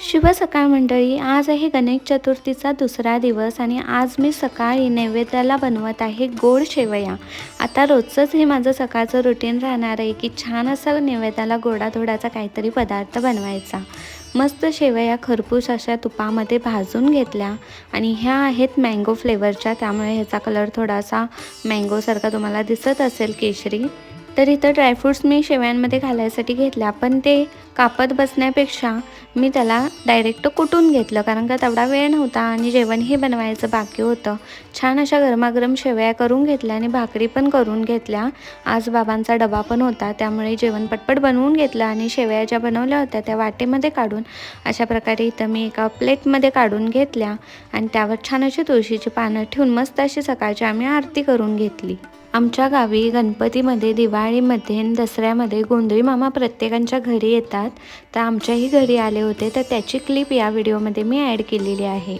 शुभ सकाळ मंडळी. आज आहे गणेश चतुर्थीचा दुसरा दिवस आणि आज मी सकाळी नैवेद्याला बनवत आहे गोड शेवया. आता रोजचंच हे माझं सकाळचं रुटीन राहणार आहे की छान असा नैवेद्याला गोडाधोडाचा काहीतरी पदार्थ बनवायचा. मस्त शेवया खरपूस अशा तुपामध्ये भाजून घेतल्या आणि ह्या आहेत मँगो फ्लेवरच्या, त्यामुळे ह्याचा कलर थोडासा मँगोसारखा तुम्हाला दिसत असेल, केशरी. तर इथं ड्रायफ्रूट्स मी शेवयांमध्ये घालायसाठी घेतल्या, पण ते कापत बसण्यापेक्षा मी त्याला डायरेक्ट कुटून घेतलं, कारण का तेवढा वेळ नव्हता आणि जेवणही बनवायचं बाकी होतं. छान अशा गरमागरम शेवया करून घेतल्या आणि भाकरी पण करून घेतल्या. आज बाबांचा डबा पण होता, त्यामुळे जेवण पटपट बनवून घेतलं आणि शेवया ज्या बनवल्या होत्या त्या वाटेमध्ये काढून अशा प्रकारे इथं मी एका प्लेटमध्ये काढून घेतल्या आणि त्यावर छान अशी तुळशीची पानं ठेवून मस्त अशी सकाळची आम्ही आरती करून घेतली. आमच्या गावी गणपतीमध्ये, दिवाळीमध्ये आणि दसऱ्यामध्ये गोंधळी मामा प्रत्येकाच्या घरी येतात. तर आमच्याही घरी आले होते, तर त्याची क्लिप या व्हिडिओमध्ये मी ॲड केलेली आहे.